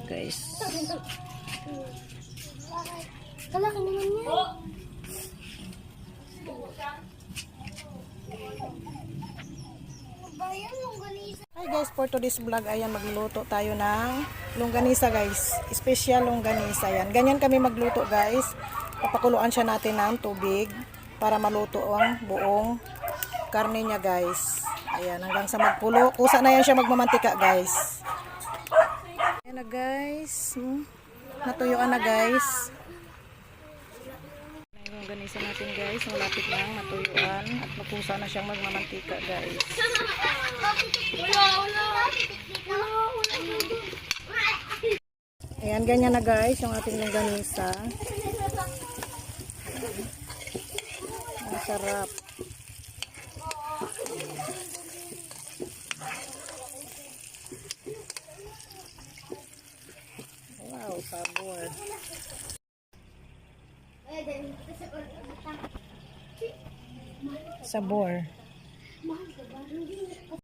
guys. Kalaki naman yan. Hi guys, for today's vlog, ayan, magluluto tayo ng longganisa guys. Special longganisa yan. Ganyan kami magluto guys. Papakuluan siya natin ng tubig para maluto ang buong karne niya guys. Ayan, hanggang sa magpulo. Kusa na yan siya magmamantika guys. Ayan na guys. Natuyuan na guys. Yung ganisa natin guys, malapit na matuyuan at mapusa na siyang magmamantika guys. Ayan, ganyan na guys yung ating longganisa. Ang sarap. Wow, sabor. Sabor.